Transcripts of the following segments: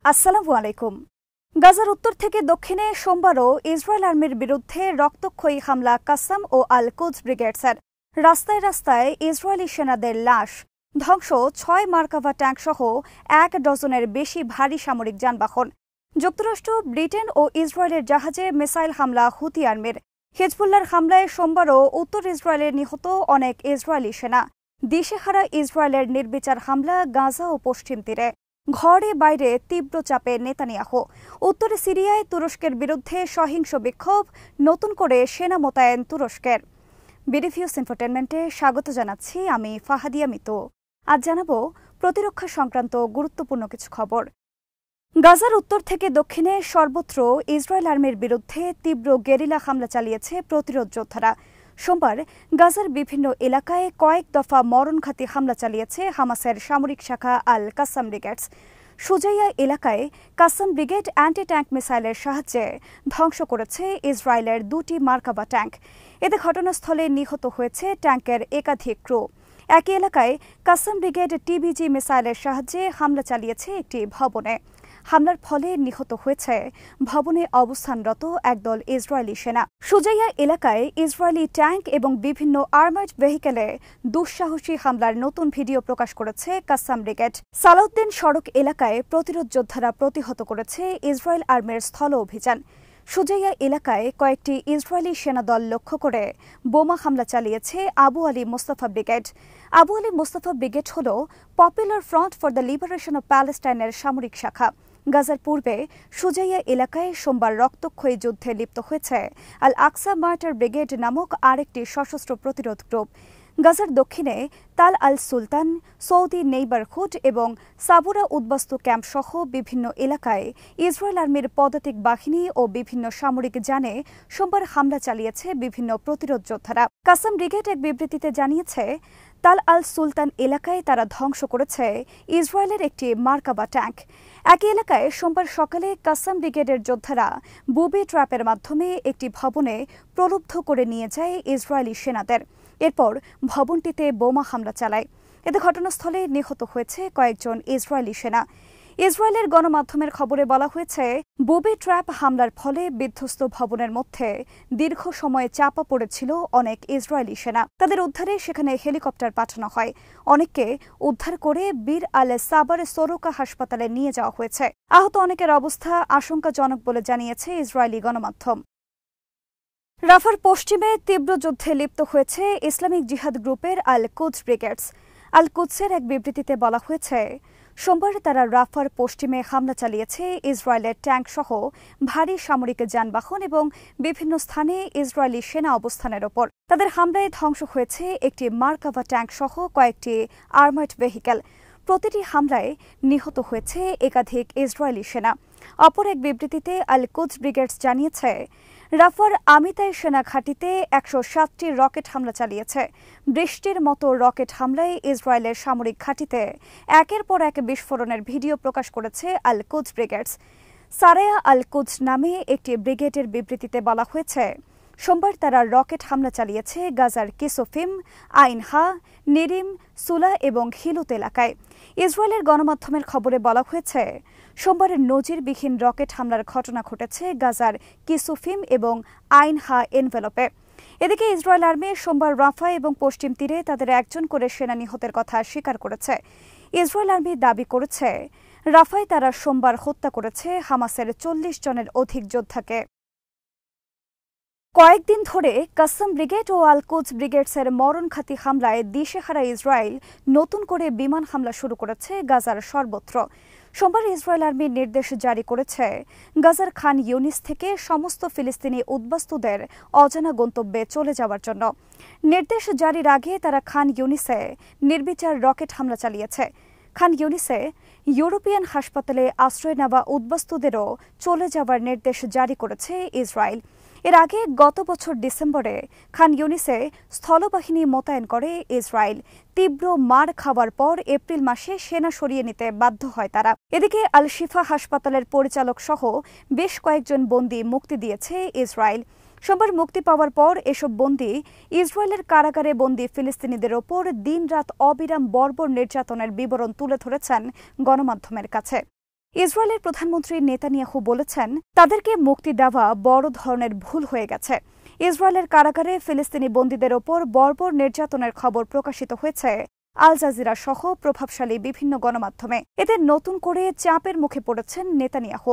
আসসালামু আলাইকুম। গাজার উত্তর থেকে দক্ষিণে সোমবারও ইসরায়েল আর্মির বিরুদ্ধে রক্তক্ষয়ী হামলা কাসাম ও আল কুদস ব্রিগেডসের। রাস্তায় রাস্তায় ইসরায়েলি সেনাদের লাশ, ধ্বংস ৬ মার্কাভা ট্যাঙ্কসহ ১ ডজনের বেশি ভারী সামরিক যানবাহন। যুক্তরাষ্ট্র, ব্রিটেন ও ইসরায়েলের জাহাজে মিসাইল হামলা হুতি আর্মির। হিজবুল্লাহর হামলায় সোমবারও উত্তর ইসরায়েলে নিহত অনেক ইসরায়েলি সেনা। দিশেহারা ইসরায়েলের নির্বিচার হামলা গাজা ও পশ্চিম তীরে। ঘরে বাইরে তীব্র চাপে নেতানিয়াহু। উত্তরে সিরিয়ায় তুরস্কের বিরুদ্ধে সহিংস বিক্ষোভ, নতুন করে সেনা মোতায়েন তুরস্কের। বিডিভিউস ইনফোটেনমেন্টে স্বাগত জানাচ্ছি আমি ফাহাদিয়া মিতু। আজ জানাবো প্রতিরক্ষা সংক্রান্ত গুরুত্বপূর্ণ কিছু খবর। গাজার উত্তর থেকে দক্ষিণে সর্বত্র ইসরায়েল আর্মির বিরুদ্ধে তীব্র গেরিলা হামলা চালিয়েছে প্রতিরোধ যোদ্ধারা। সোমবার গাজার বিভিন্ন এলাকায় কয়েক দফা মরণঘাতী হামলা চালিয়েছে হামাসের সামরিক শাখা আল কাসাম ব্রিগেডস। সুজাইয়া এলাকায় কাসাম ব্রিগেড অ্যান্টি ট্যাঙ্ক মিসাইলের সাহায্যে ধ্বংস করেছে ইসরায়েলের ২টি মার্কাভা ট্যাঙ্ক। এতে ঘটনাস্থলে নিহত হয়েছে ট্যাঙ্কের একাধিক ক্রু। একই এলাকায় কাসাম ব্রিগেড টিবিজি মিসাইলের সাহায্যে হামলা চালিয়েছে একটি ভবনে। হামলার ফলে নিহত হয়েছে ভবনে অবস্থানরত একদল ইসরায়েলি সেনা। সুজাইয়া এলাকায় ইসরায়েলি ট্যাঙ্ক এবং বিভিন্ন আর্মার্ড ভেহিকেলে দুঃসাহসী হামলার নতুন ভিডিও প্রকাশ করেছে কাসাম ব্রিগেড। সালাউদ্দিন সড়ক এলাকায় প্রতিরোধ যোদ্ধারা প্রতিহত করেছে ইসরায়েল আর্মির স্থল অভিযান। সুজাইয়া এলাকায় কয়েকটি ইসরায়েলি সেনাদল লক্ষ্য করে বোমা হামলা চালিয়েছে Abu Ali Mustafa brigade. Abu Ali Mustafa brigade হল popular front for the liberation of প্যালেস্টাইনের সামরিক শাখা। গাজার পূর্বে সুজাইয়া এলাকায় সোমবার রক্তক্ষয়ী যুদ্ধে লিপ্ত হয়েছে আল আকসা মার্টার ব্রিগেড নামক আরেকটি সশস্ত্র প্রতিরোধ গ্রুপ। গাজার দক্ষিণে তাল আল সুলতান, সৌদি নেইবারহুড এবং সাবুরা উদ্বাস্তু ক্যাম্প সহ বিভিন্ন এলাকায় ইসরায়েল আর্মির পদাতিক বাহিনী ও বিভিন্ন সামরিক যানে সোমবার হামলা চালিয়েছে বিভিন্ন প্রতিরোধ যোদ্ধারা। কাসাম ব্রিগেড এক বিবৃতিতে জানিয়েছে, তাল আল সুলতান এলাকায় তারা ধ্বংস করেছে ইসরায়েলের একটি মার্কাভা ট্যাঙ্ক। একই এলাকায় সোমবার সকালে কাসাম ব্রিগেডের যোদ্ধারা বুবি ট্র্যাপের মাধ্যমে একটি ভবনে প্রলুব্ধ করে নিয়ে যায় ইসরায়েলি সেনাদের। এরপর ভবনটিতে বোমা হামলা চালায়। এতে ঘটনাস্থলে নিহত হয়েছে কয়েকজন ইসরায়েলি সেনা। ইসরায়েলের গণমাধ্যমের খবরে বলা হয়েছে, বুবি ট্র্যাপ হামলার ফলে বিধ্বস্ত ভবনের মধ্যে দীর্ঘ সময়ে চাপা পড়েছিল অনেক ইসরায়েলি সেনা। তাদের উদ্ধারে সেখানে হেলিকপ্টার পাঠানো হয়। অনেককে উদ্ধার করে বীর আল সাবার সোরোকা হাসপাতালে নিয়ে যাওয়া হয়েছে। আহত অনেকের অবস্থা আশঙ্কাজনক বলে জানিয়েছে ইসরায়েলি গণমাধ্যম। রাফার পশ্চিমে তীব্র যুদ্ধে লিপ্ত হয়েছে ইসলামিক জিহাদ গ্রুপের আল কুদস ব্রিগেডস। আল কুদসের এক বিবৃতিতে বলা হয়েছে, সোমবার তারা রাফার পশ্চিমে হামলা চালিয়েছে ইসরায়েলের ট্যাঙ্কসহ ভারী সামরিক যানবাহন এবং বিভিন্ন স্থানে ইসরায়েলি সেনা অবস্থানের ওপর। তাদের হামলায় ধ্বংস হয়েছে একটি মার্কাভা ট্যাঙ্কসহ কয়েকটি আর্মার্ড ভেহিকেল। প্রতিটি হামলায় নিহত হয়েছে একাধিক ইসরায়েলি সেনা। অপর এক বিবৃতিতে আল কুদস ব্রিগেডস জানিয়েছে, রাফার আমিতাই সেনা ঘাঁটিতে ১০৭টি রকেট হামলা চালিয়েছে। বৃষ্টির মতো রকেট হামলায় ইসরায়েলের সামরিক ঘাঁটিতে একের পর এক বিস্ফোরণের ভিডিও প্রকাশ করেছে আল কুদস ব্রিগেডস। সারায়া আল কুদস নামে একটি ব্রিগেডের বিবৃতিতে বলা হয়েছে, সোমবার তারা রকেট হামলা চালিয়েছে গাজার কিসোফিম, আইনহা, নিরিম, সুলা এবং হিলুত এলাকায়। ইসরায়েলের গণমাধ্যমের খবরে বলা হয়েছে, সোমবারের নজিরবিহীন রকেট হামলার ঘটনা ঘটেছে গাজার কিসুফিম এবং আইনহা এনভেলপে। এদিকে ইসরায়েল আর্মি সোমবার রাফা এবং পশ্চিম তীরে তাদের একজন করে সেনা নিহতের কথা স্বীকার করেছে। ইসরায়েল আর্মি দাবি করেছে, রাফায় তারা সোমবার হত্যা করেছে হামাসের ৪০ জনের অধিক যোদ্ধাকে। কয়েকদিন ধরে কাসাম ব্রিগেড ও আল কুদস ব্রিগেডসের মরণঘাতী হামলায় দিশেহারা ইসরায়েল নতুন করে বিমান হামলা শুরু করেছে গাজার সর্বত্র। সোমবার ইসরায়েল আর্মি নির্দেশ জারি করেছে, গাজার খান ইউনিস থেকে সমস্ত ফিলিস্তিনি উদ্বাস্তুদের অজানা গন্তব্যে চলে যাওয়ার জন্য। নির্দেশ জারির আগে তারা খান ইউনিসে নির্বিচার রকেট হামলা চালিয়েছে। খান ইউনিসে ইউরোপিয়ান হাসপাতালে আশ্রয় নেওয়া উদ্বাস্তুদেরও চলে যাওয়ার নির্দেশ জারি করেছে ইসরায়েল। এর আগে গত বছর ডিসেম্বরে খান ইউনিসে স্থলবাহিনী মোতায়েন করে ইসরায়েল। তীব্র মার খাওয়ার পর এপ্রিল মাসে সেনা সরিয়ে নিতে বাধ্য হয় তারা। এদিকে আল শিফা হাসপাতালের পরিচালক সহ বেশ কয়েকজন বন্দী মুক্তি দিয়েছে ইসরায়েল। সোমবার মুক্তি পাওয়ার পর এসব বন্দী ইসরায়েলের কারাগারে বন্দী ফিলিস্তিনিদের ওপর দিনরাত অবিরাম বর্বর নির্যাতনের বিবরণ তুলে ধরেছেন গণমাধ্যমের কাছে। ইসরায়েলের প্রধানমন্ত্রী নেতানিয়াহু বলেছেন, তাদেরকে মুক্তি দেওয়া বড় ধরনের ভুল হয়ে গেছে। ইসরায়েলের কারাগারে ফিলিস্তিনি বন্দীদের ওপর বর্বর নির্যাতনের খবর প্রকাশিত হয়েছে আল জাজিরা সহ প্রভাবশালী বিভিন্ন গণমাধ্যমে। এতে নতুন করে চাপের মুখে পড়েছেন নেতানিয়াহু।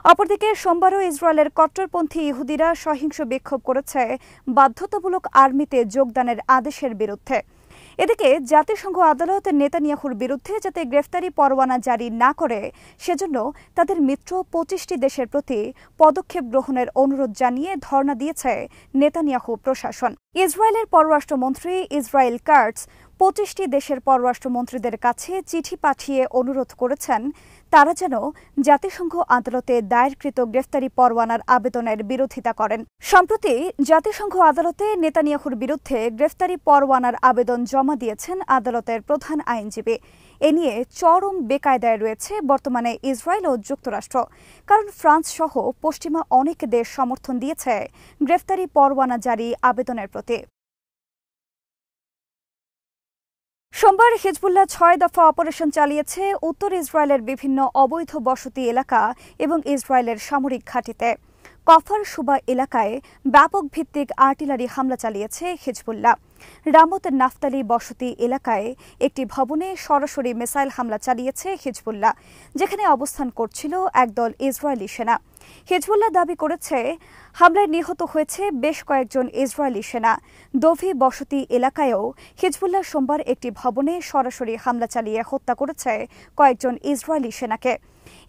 অপরদিকে সোমবারও ইসরায়েলের কট্টরপন্থী ইহুদিরা সহিংস বিক্ষোভ করেছে বাধ্যতামূলক আর্মিতে যোগদানের আদেশের বিরুদ্ধে। এদিকে জাতিসংঘ আদালত নেতানিয়াহুর বিরুদ্ধে যাতে গ্রেফতারি পরোয়ানা জারি না করে সেজন্য তাদের মিত্র ২৫টি দেশের প্রতি পদক্ষেপ গ্রহণের অনুরোধ জানিয়ে ধর্ণা দিয়েছে নেতানিয়াহু প্রশাসন। ইসরায়েলের পররাষ্ট্রমন্ত্রী ইসরায়েল কাটজ ২৫টি দেশের পররাষ্ট্রমন্ত্রীদের কাছে চিঠি পাঠিয়ে অনুরোধ করেছেন তারা যেন জাতিসংঘ আদালতে দায়েরকৃত গ্রেফতারি পরোয়ানার আবেদনের বিরোধিতা করেন। সম্প্রতি জাতিসংঘ আদালতে নেতানিয়াহুর বিরুদ্ধে গ্রেফতারি পরোয়ানার আবেদন জমা দিয়েছেন আদালতের প্রধান আইনজীবী। এ নিয়ে চরম বেকায়দায় রয়েছে বর্তমানে ইসরায়েল ও যুক্তরাষ্ট্র, কারণ ফ্রান্স সহ পশ্চিমা অনেক দেশ সমর্থন দিয়েছে গ্রেফতারি পরোয়ানা জারি আবেদনের প্রতি। সোমবার হিজবুল্লাহ ৬ দফা অপারেশন চালিয়েছে উত্তর ইসরায়েলের বিভিন্ন অবৈধ বসতি এলাকা এবং ইসরায়েলের সামরিক ঘাঁটিতে। কফর শুবা এলাকায় ব্যাপক ভিত্তিক আর্টিলারি হামলা চালিয়েছে হিজবুল্লাহ। রামত নাফতালি বসতি এলাকায় একটি ভবনে সরাসরি মিসাইল হামলা চালিয়েছে হিজবুল্লাহ, যেখানে অবস্থান করছিল একদল ইসরায়েলি সেনা। হিজবুল্লাহ দাবি করেছে হামলায় নিহত হয়েছে বেশ কয়েকজন ইসরায়েলি সেনা। দোভি বসতি এলাকায়ও হিজবুল্লাহ সোমবার একটি ভবনে সরাসরি হামলা চালিয়ে হত্যা করেছে কয়েকজন ইসরায়েলি সেনাকে।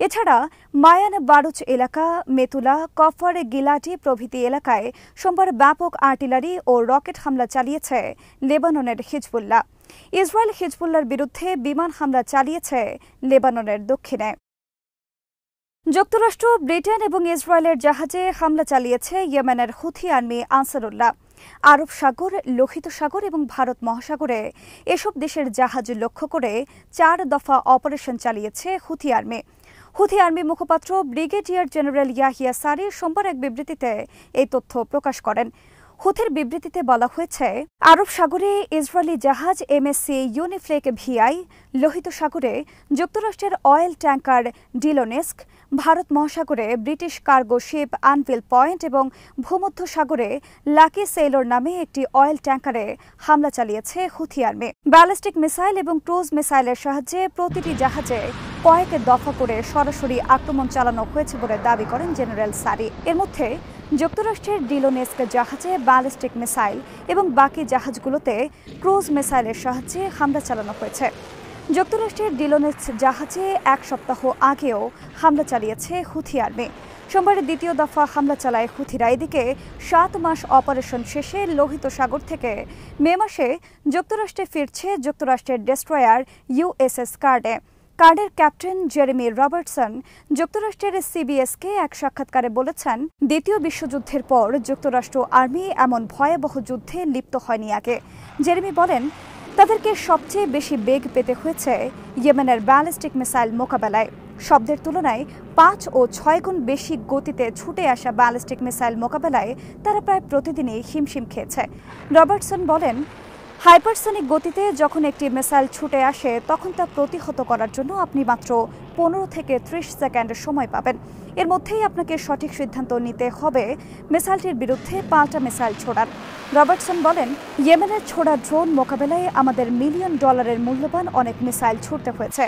এছাড়া মায়ান বারুচ এলাকা, মেতুলা, কফর, গিলাটি প্রভৃতি এলাকায় সোমবার ব্যাপক আর্টিলারি ও রকেট হামলা চালিয়েছে লেবাননের হিজবুল্লাহ। ইসরায়েল হিজবুল্লাহর বিরুদ্ধে বিমান হামলা চালিয়েছে লেবাননের দক্ষিণে। যুক্তরাষ্ট্র, ব্রিটেন এবং ইসরায়েলের জাহাজে হামলা চালিয়েছে ইয়েমেনের হুথি আর্মি আনসারুল্লাহ। আরব সাগর, লোহিত সাগর এবং ভারত মহাসাগরে এসব দেশের জাহাজ লক্ষ্য করে ৪ দফা অপারেশন চালিয়েছে হুথি আর্মি। হুথি আর্মি মুখপাত্র ব্রিগেডিয়ার জেনারেল ইয়াহিয়া সারি সোমবার এক বিবৃতিতে এই তথ্য প্রকাশ করেন। হুথির বিবৃতিতে বলা হয়েছে, আরব সাগরে ইসরায়েলি জাহাজ এমএসসি ইউনিফ্লেক ভিআই, লোহিত সাগরে যুক্তরাষ্ট্রের অয়েল ট্যাঙ্কার ডিলোনেস্ক, ভারত মহাসাগরে British cargo sheep anvil point এবং ভূমধ্য সাগরে লাকি সেইলর নামে একটি অয়েল ট্যাঙ্কারে হামলা চালিয়েছে হুথি আর্মি। ব্যালিস্টিক মিসাইল এবং ক্রুজ মিসাইলের সাহায্যে প্রতিটি জাহাজে কয়েক দফা করে সরাসরি আক্রমণ চালানো হয়েছে বলে দাবি করেন জেনারেল সারি। এর মধ্যে যুক্তরাষ্ট্রের ডিলোনেস্ক জাহাজে ব্যালিস্টিক মিসাইল এবং বাকি জাহাজগুলোতে ক্রুজ মিসাইলের সাহায্যে হামলা চালানো হয়েছে। যুক্তরাষ্ট্রের ডিলোনেস্ক জাহাজে ১ সপ্তাহ আগেও হামলা চালিয়েছে হুথি আর্মি। সোমবার দ্বিতীয় দফা হামলা চালায় হুথিরা। এদিকে ৭ মাস অপারেশন শেষে লোহিত সাগর থেকে মে মাসে যুক্তরাষ্ট্রে ফিরছে যুক্তরাষ্ট্রের ডেস্ট্রয়ার ইউএসএস কার্ডে। কার্ডের ক্যাপ্টেন জেরেমি রবার্টসন যুক্তরাষ্ট্রের সিবিএসকে এক সাক্ষাৎকারে বলেছেন, দ্বিতীয় বিশ্বযুদ্ধের পর যুক্তরাষ্ট্র আর্মি এমন ভয়াবহ যুদ্ধে লিপ্ত হয়নি আগে। জেরেমি বলেন, তাদেরকে সবচেয়ে বেশি বেগ পেতে হয়েছে ইয়েমেনের ব্যালিস্টিক মিসাইল মোকাবেলায়। শব্দের তুলনায় ৫ ও ৬ গুণ বেশি গতিতে ছুটে আসা ব্যালিস্টিক মিসাইল মোকাবেলায় তারা প্রায় প্রতিদিনই হিমশিম খেয়েছে। রবার্টসন বলেন, হাইপারসনিক গতিতে যখন একটি মিসাইল ছুটে আসে তখন তা প্রতিহত করার জন্য আপনি মাত্র ১৫ থেকে ৩০ সেকেন্ড সময় পাবেন। এর মধ্যেই আপনাকে সঠিক সিদ্ধান্ত নিতে হবে মিসাইলটির বিরুদ্ধে পাল্টা মিসাইল ছোড়ার। রবার্টসন বলেন, ইয়েমেনের ছোড়া ড্রোন মোকাবেলায় আমাদের $1 মিলিয়ন মূল্যবান অনেক মিসাইল ছুড়তে হয়েছে।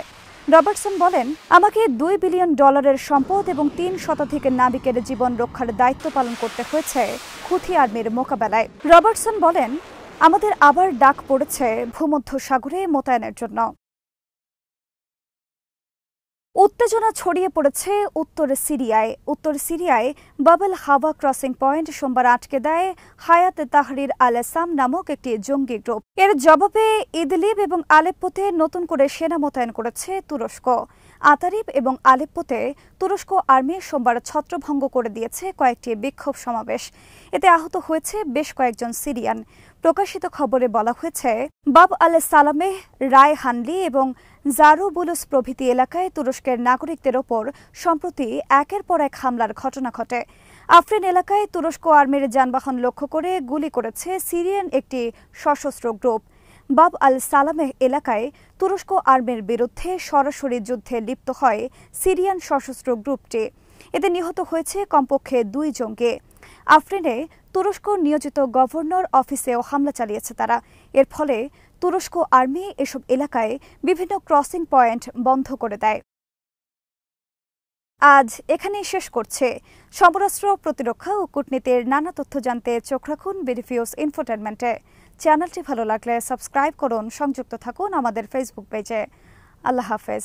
রবার্টসন বলেন, আমাকে $2 বিলিয়ন সম্পদ এবং ৩ শতাধিক নাবিকের জীবন রক্ষার দায়িত্ব পালন করতে হয়েছে হুথি আর্মির মোকাবেলায়। রবার্টসন বলেন, আমাদের আবার ডাক পড়েছে ভূমধ্য সাগরে মোতায়েনের জন্য। উত্তেজনা ছড়িয়ে পড়েছে উত্তর সিরিয়ায় বাবল হাওয়া ক্রসিং পয়েন্ট সোমবার আটকে দেয় হায়াত তাহরির আল-শাম নামক একটি জঙ্গি গ্রুপ। এর জবাবে ইদলিব এবং আলেপ্পোতে নতুন করে সেনা মোতায়েন করেছে তুরস্ক। আতারিব এবং আলেপ্পোতে তুরস্ক আর্মি সোমবার ছত্রভঙ্গ করে দিয়েছে কয়েকটি বিক্ষোভ সমাবেশ। এতে আহত হয়েছে বেশ কয়েকজন সিরিয়ান। প্রকাশিত খবরে বলা হয়েছে, বাব আল-সালামেহ, রায় হানলি এবং জারুবুলুস প্রভৃতি এলাকায় তুরস্কের নাগরিকদের ওপর সম্প্রতি একের পর এক হামলার ঘটনা ঘটে। আফরিন এলাকায় তুরস্ক আর্মির যানবাহন লক্ষ্য করে গুলি করেছে সিরিয়ান একটি সশস্ত্র গ্রুপ। বাব আল সালামেহ এলাকায় তুরস্ক আর্মির বিরুদ্ধে সরাসরি যুদ্ধে লিপ্ত হয় সিরিয়ান সশস্ত্র গ্রুপটি। এতে নিহত হয়েছে কমপক্ষে 2 জঙ্গি। আফরিনে তুরস্ক নিয়োজিত গভর্নর অফিসেও হামলা চালিয়েছে তারা। এর ফলে তুরস্ক আর্মি এসব এলাকায় বিভিন্ন ক্রসিং পয়েন্ট বন্ধ করে দেয়। আজ এখানেই শেষ করছে। সমরাস্ত্র, প্রতিরক্ষা ও কূটনীতির নানা তথ্য জানতে চোখ রাখুন বিডিফিউজ ইনফোটেনমেন্টে। চ্যানেলটি ভালো লাগলে সাবস্ক্রাইব করুন, সংযুক্ত থাকুন আমাদের ফেসবুক পেজে। আল্লাহ হাফেজ।